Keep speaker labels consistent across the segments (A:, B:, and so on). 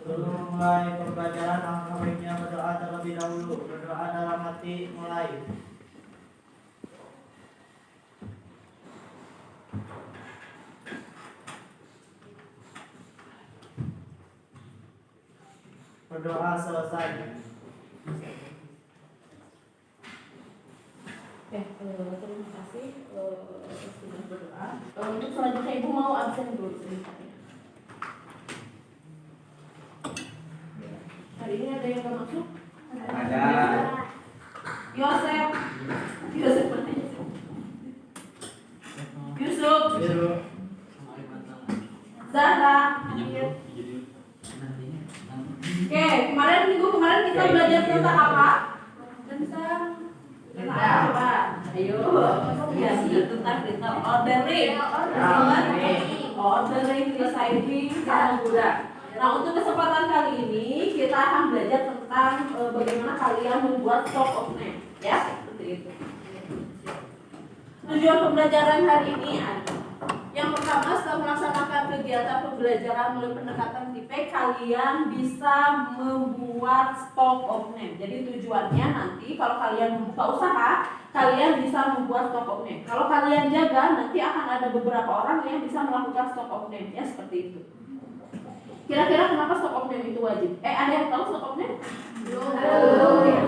A: Sebelum mulai pembelajaran, alangkah baiknya berdoa terlebih dahulu. Berdoa dalam hati, mulai. Berdoa selesai.
B: Terima kasih sudah berdoa. Untuk selanjutnya Ibu mau absen dulu sebentar. Hari ini ada yang nggak masuk?
C: Ada.
B: Yosef mana Yusuf. Zahra. Oke, minggu kemarin kita belajar tentang apa? Tentang apa? Ayo. Ya, tentang ordering, receiving, cara mudah. Nah, untuk kesempatan kali ini kita akan belajar tentang bagaimana kalian membuat stock of name, ya, seperti itu. Tujuan pembelajaran hari ini adalah yang pertama, setelah melaksanakan kegiatan pembelajaran melalui pendekatan TIPEK, kalian bisa membuat stock of name. Jadi tujuannya nanti kalau kalian membuka usaha, kalian bisa membuat stock of name. Kalau kalian jaga, nanti akan ada beberapa orang yang bisa melakukan stock of name, ya seperti itu. Kira-kira kenapa stock of name itu wajib? Ada yang tahu stock of name? Belum.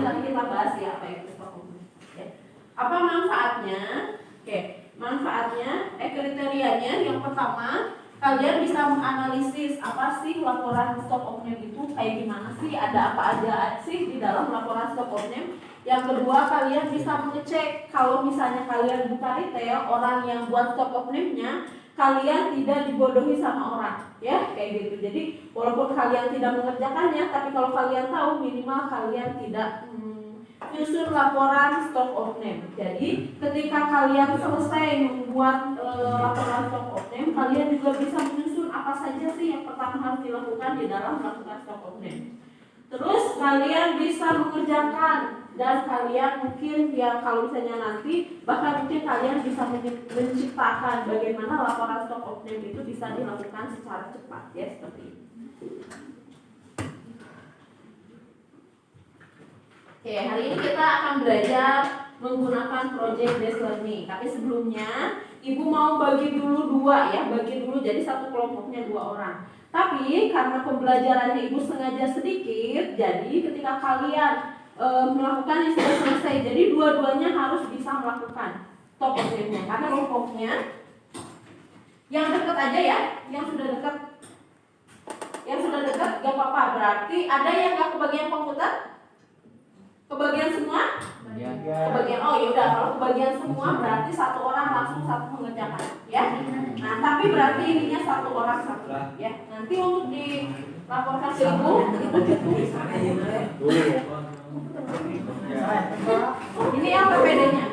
B: Nanti kita bahas ya apa itu stock of name. Ya. Apa manfaatnya? Manfaatnya, kriterianya yang pertama, kalian bisa menganalisis apa sih laporan stock of name itu, kayak gimana sih, ada apa aja sih di dalam laporan stock of name. Yang kedua, kalian bisa mengecek kalau misalnya kalian buka retail, orang yang buat stock of name-nya, kalian tidak dibodohi sama orang, ya kayak gitu. Jadi walaupun kalian tidak mengerjakannya, tapi kalau kalian tahu minimal kalian tidak menyusun laporan stock of name. Jadi ketika kalian selesai membuat laporan stock of name, kalian juga bisa menyusun apa saja sih yang pertama harus dilakukan di dalam melakukan stock of name. Terus kalian bisa mengerjakan, dan kalian mungkin ya kalau misalnya nanti bahkan mungkin kalian bisa menciptakan bagaimana laporan stock of name itu bisa dilakukan secara cepat, ya seperti ini. Oke, hari ini kita akan belajar menggunakan project based learning. Tapi sebelumnya, Ibu mau bagi dulu dua ya, jadi satu kelompoknya 2 orang. Tapi karena pembelajarannya Ibu sengaja sedikit, jadi ketika kalian melakukan yang sudah selesai, jadi dua-duanya harus bisa melakukan stock of name-nya. Karena kelompoknya yang dekat aja ya, yang sudah dekat gak apa-apa. Berarti ada yang gak kebagian komputer? Kebagian semua? Kebagian. Oh ya udah, kalau kebagian semua berarti satu orang langsung satu mengerjakan, ya. Nah, tapi berarti ininya satu orang satu, ya. Nanti untuk dilaporkan ke Ibu, ini yang PPD-nya.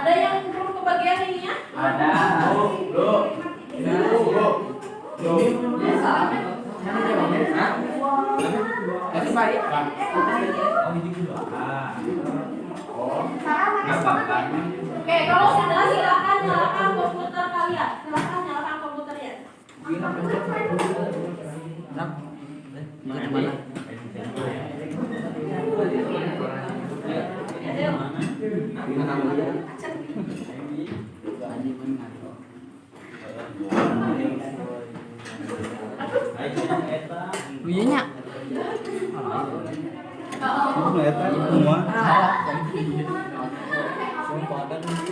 B: Ada yang belum kebagian ininya?
C: Ada.
B: Oke, kalau sudah silakan nyalakan komputer kalian. Silakan nyalakan komputernya.
D: Iya.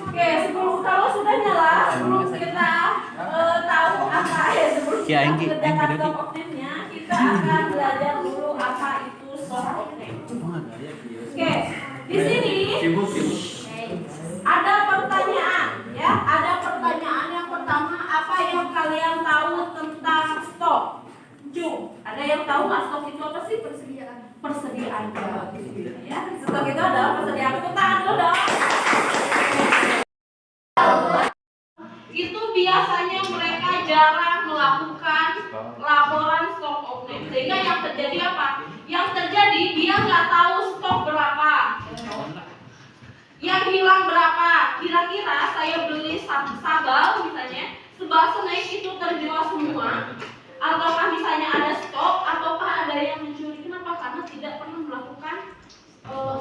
B: Oke, kalau sudah nyala, sebelum kita tahu apa ya, sebelum kita mengerjakan stock of name-nya, kita akan belajar dulu apa itu stock of name. Oke, di sini ada pertanyaan, ya. Ada pertanyaan yang pertama, apa yang kalian tahu tentang tahu nggak stok itu apa sih? Persediaan ya. Stok itu adalah persediaan. Tepuk tangan dulu dong. Itu biasanya mereka jarang melakukan laporan stok opname, sehingga yang terjadi apa? Yang terjadi dia nggak tahu stok berapa, yang hilang berapa. Kira-kira saya beli sabal misalnya, sebal snack itu terjual semua, ataukah misalnya ada stok, ataukah ada yang mencuri. Kenapa? Karena tidak pernah melakukan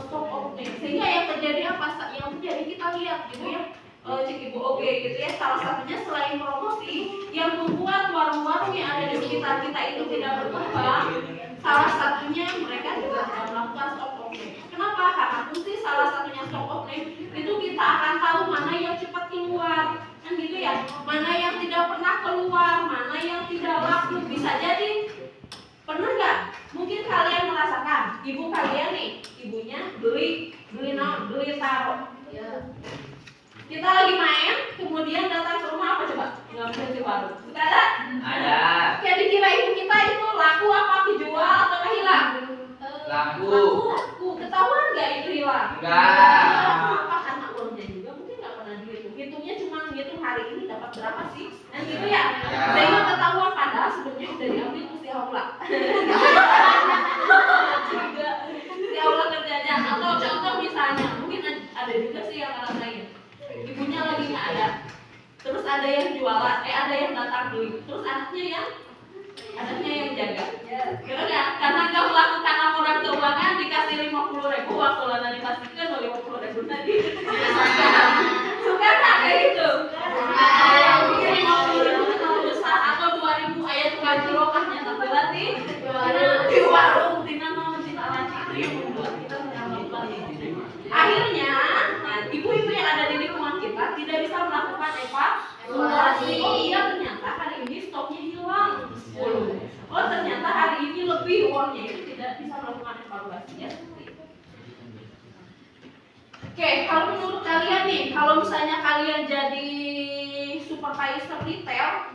B: stok opname, sehingga yang terjadi apa? Yang terjadi kita lihat gitu ya, cek ibu oke gitu ya. Salah satunya selain promosi yang membuat warung-warung yang ada di sekitar kita itu tidak berkembang, salah satunya mereka juga tidak melakukan stok opname. Kenapa? Karena fungsi salah satunya stok opname itu kita akan tahu mana yang cepat keluar, kan gitu ya, mana yang tidak pernah keluar, mana yang tidak laku. Bisa jadi, pernah nggak? Mungkin kalian merasakan ibu kalian nih, ibunya beli taruh. Kita lagi main, kemudian datang ke rumah apa coba? Ngambil di warung. Kita ada?
C: Ada.
B: Kayak dikira ibu kita itu laku apa dijual atau hilang?
C: Laku.
B: Ketahuan nggak itu hilang?
C: Enggak.
B: Kenapa? Karena uangnya juga mungkin nggak pernah dihitung. Hitungnya cuma ngitung hari ini dapat berapa sih? Dan gitu ya. Sehingga ketahuan padahal sebelumnya udah diambil terus diaula. Diaula kerjanya. Atau contoh misalnya, mungkin ada juga sih yang ngerasain. Ibunya lagi nggak ada, terus ada yang jualan, ada yang datang beli, terus anaknya yang jaga. Karena nggak melakukan laporan keuangan, dikasih 50.000, waktu lana dipastikan 50.000 tadi. Suka nggak kayak gitu? Yang bikin 50.000 terlalu besar, atau 2.000 ayat tukang cilokahnya tapi latih di warung tina mau cita itu yang membuat kita melakukan itu. Akhirnya ibu-ibu yang ada di lingkungan kita tidak bisa melakukan evaluasi. Oh iya, ternyata hari ini stoknya hilang 10. Oh ternyata hari ini lebih uangnya, itu tidak bisa melakukan evaluasinya seperti itu. Oke, kalau menurut kalian nih, kalau misalnya kalian jadi supervisor retail,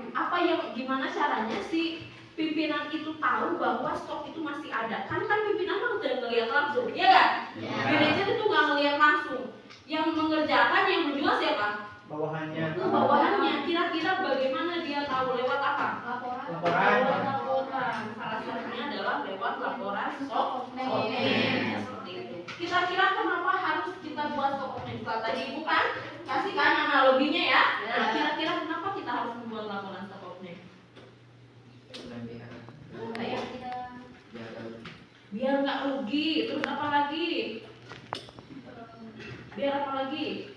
B: gimana caranya sih pimpinan itu tahu bahwa stok itu masih ada? Kan pimpinan kan udah ngelihat langsung, ya kan? Manajer itu nggak ngelihat langsung. Yang mengerjakan, yang menjual siapa? Bawahannya. Kira-kira bagaimana dia tahu? Lewat apa? Laporan. Salah satunya adalah lewat laporan stok opname. Seperti itu. Kira-kira kenapa harus kita buat stok opname? Tadi ibu kan kasihkan analoginya ya. Nah, kira-kira kenapa kita harus membuat laporan stok opname? Biar nggak rugi. Terus apa lagi? Biar apa lagi?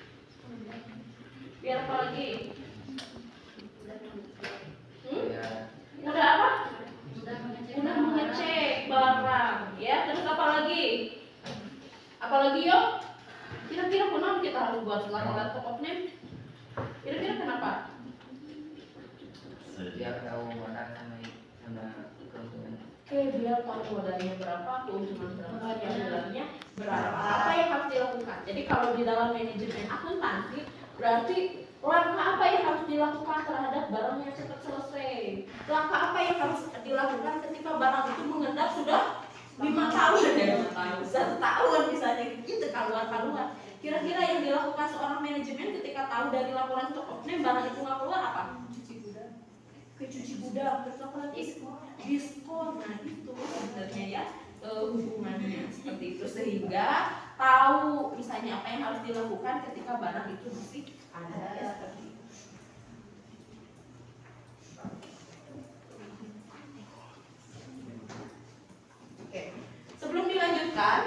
B: Mudah apa? Mudah mengecek barang, ya. Terus apa lagi? Yuk? Kira-kira kenapa kita harus buat laporan stok opname? Kira-kira kenapa?
C: Biar tahu modal sama keuntungan.
B: Biar tahu modalnya berapa, keuntungan berapa, yang modalnya berapa. Apa yang harus dilakukan? Jadi kalau di dalam manajemen akuntansi, berarti langkah apa yang harus dilakukan terhadap barang yang cepat selesai? Langkah apa yang harus dilakukan ketika barang itu mengendap sudah 5 tahun, 1 tahun misalnya, itu kaluan. Kira-kira yang dilakukan seorang manajemen ketika tahu dari laporan stok opname barang itu nggak keluar apa? Cuci gudang, terus apa lagi? Diskon. Nah itu sebenarnya ya hubungannya seperti itu, sehingga tahu misalnya apa yang harus dilakukan ketika barang itu masih ada, ya seperti itu. Oke, sebelum dilanjutkan,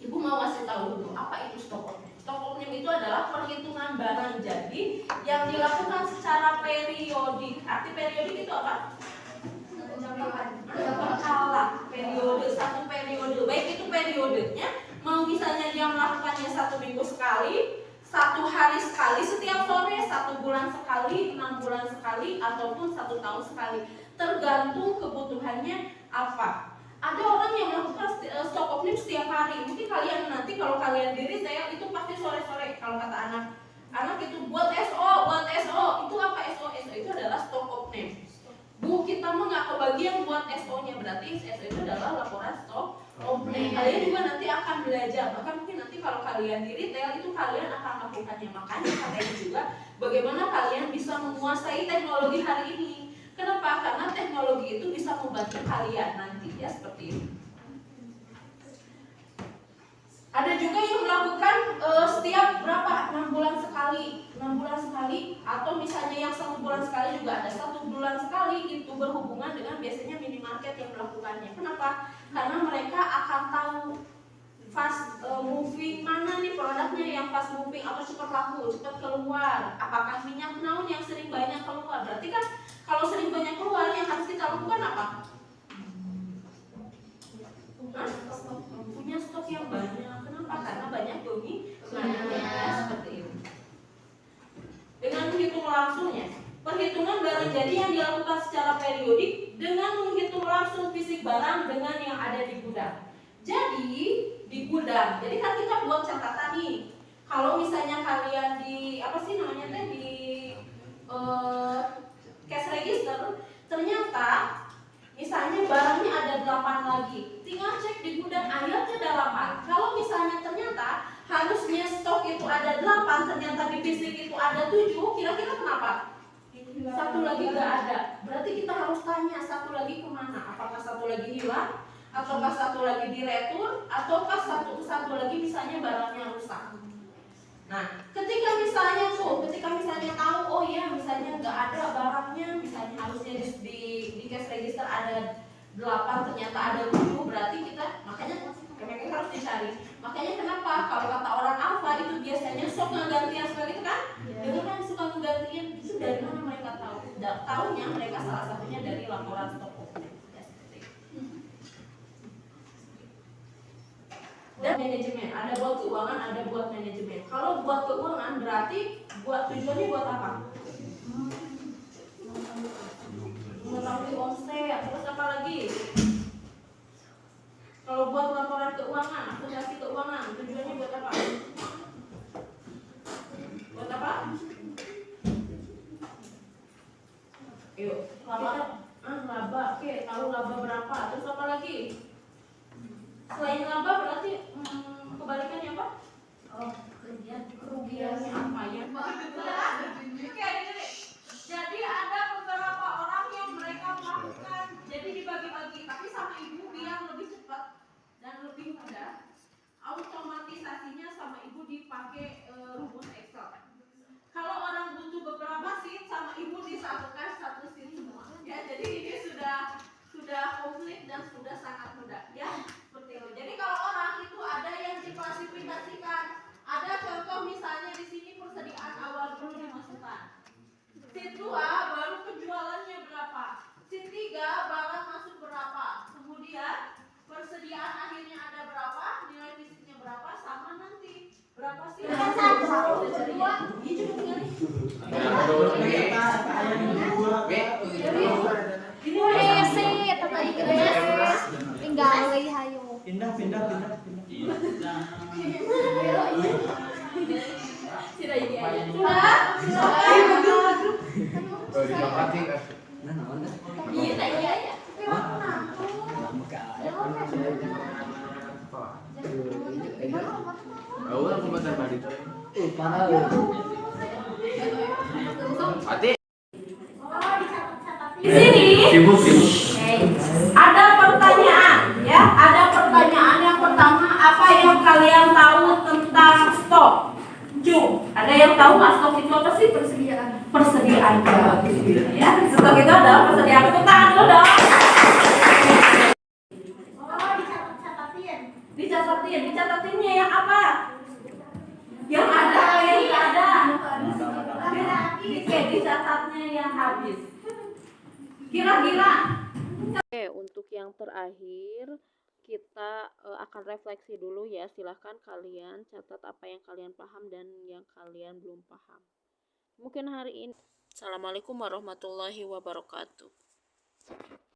B: ibu mau kasih tahu dulu apa itu stok opname. Stok opname itu adalah perhitungan barang jadi yang dilakukan secara periodik. Arti periodik itu apa? Berkala, satu periode. Baik itu periodenya, mau misalnya dia melakukannya 1 minggu sekali, 1 hari sekali setiap sore, 1 bulan sekali, 6 bulan sekali, ataupun 1 tahun sekali. Tergantung kebutuhannya apa. Ada orang yang melakukan stok opname setiap hari. Mungkin kalian nanti kalau kalian di retail itu pasti sore-sore. Kalau kata anak itu buat SO. Itu apa SO? SO itu adalah stok opname. Bu, kita mah nggak kebagian buat SO-nya, berarti SO itu adalah laporan stok opening. Kalian juga nanti akan belajar, bahkan mungkin nanti kalau kalian di retail itu kalian akan melakukannya. Makanya kalian juga bagaimana kalian bisa menguasai teknologi hari ini. Kenapa? Karena teknologi itu bisa membantu kalian nanti ya, seperti itu. Ada juga yang melakukan setiap berapa? 6 bulan sekali, 6 bulan sekali, atau misalnya yang 1 bulan sekali juga ada, 1 bulan sekali itu berhubungan dengan biasanya minimarket yang melakukannya. Kenapa? Karena mereka akan tahu fast moving mana nih produknya yang fast moving atau cepat laku, cepat keluar. Apakah minyak naon yang sering banyak keluar? Berarti kan kalau sering banyak keluar yang harus kita lakukan apa? Punya stok yang banyak. Kenapa? Karena banyak peminatnya seperti itu. Dengan menghitung langsungnya, perhitungan barang jadi yang dilakukan secara periodik dengan menghitung langsung fisik barang dengan yang ada di gudang. Jadi di gudang, jadi kan kita buat catatan nih. Kalau misalnya kalian di apa sih namanya teh di cash register, ternyata misalnya barangnya ada 8 lagi, tinggal cek di gudang akhirnya 8. Kalau misalnya ternyata harusnya stok itu ada 8, ternyata di fisik itu ada 7, kira-kira kenapa? 1 lagi gak ada. Berarti kita harus tanya 1 lagi kemana? Apakah 1 lagi hilang? Ataukah 1 lagi diretur? Ataukah satu lagi misalnya barangnya rusak? Nah, ketika misalnya tahu, oh ya misalnya nggak ada barangnya, misalnya harusnya di cash register ada 8, ternyata ada 7, berarti kita makanya harus dicari. Makanya kenapa kalau kata orang alfa itu biasanya sok ngegantian seperti itu kan? Dengan kan suka ngegantian itu dari mana mereka tahu? Tahunya mereka salah satunya dari laporan stok opening. Dan manajemen, ada buat keuangan, ada buat manajemen. Kalau buat keuangan berarti buat tujuannya buat apa? Mengetahui omset, terus apa lagi? Kalau buat laporan keuangan, akuntansi keuangan, tujuannya buat apa? Buat apa? Yuk, laba, oke, tahu laba berapa? Terus apa lagi? Selain laba berarti kebalikannya apa? Oh, kerugiannya apa ya? Oke, jadi ada beberapa orang yang mereka melakukan, jadi dibagi-bagi, tapi sama ibu biar lebih cepat dan lebih mudah. Automatisasinya sama ibu dipakai rumus Excel. Kalau orang butuh beberapa sheet, sama ibu disatukan satu sheet semua. Ya, jadi ini sudah komplit dan sudah sangat mudah. Ya. Jadi kalau orang itu ada yang diklasifikasikan, ada contoh misalnya di sini persediaan awal dulu dimasukkan. Sheet 2 baru penjualannya berapa? Sheet 3 barang masuk berapa? Kemudian persediaan akhirnya ada berapa? Nilai fisiknya berapa? Sama nanti berapa sih? Iya juga tinggal nih.
D: Ini sih, tapi tinggal lagi hayo.
A: Pindah.
B: Sudah ini aja. Sudah. Iya. Di sini ada pertanyaan, ya. Ada pertanyaan yang pertama, apa yang kalian tahu tentang stok? Ada yang tahu nggak stok itu apa sih? Persediaan. Ya, stok itu adalah persediaan. Tepuk tangan dulu dong. Dicatatinnya yang apa? Yang ada, yang tidak ada. Oke, dicatatnya yang habis. Kira-kira.
E: Oke, untuk yang terakhir kita akan refleksi dulu ya. Silahkan kalian catat apa yang kalian paham dan yang kalian belum paham. Mungkin hari ini. Assalamualaikum warahmatullahi wabarakatuh.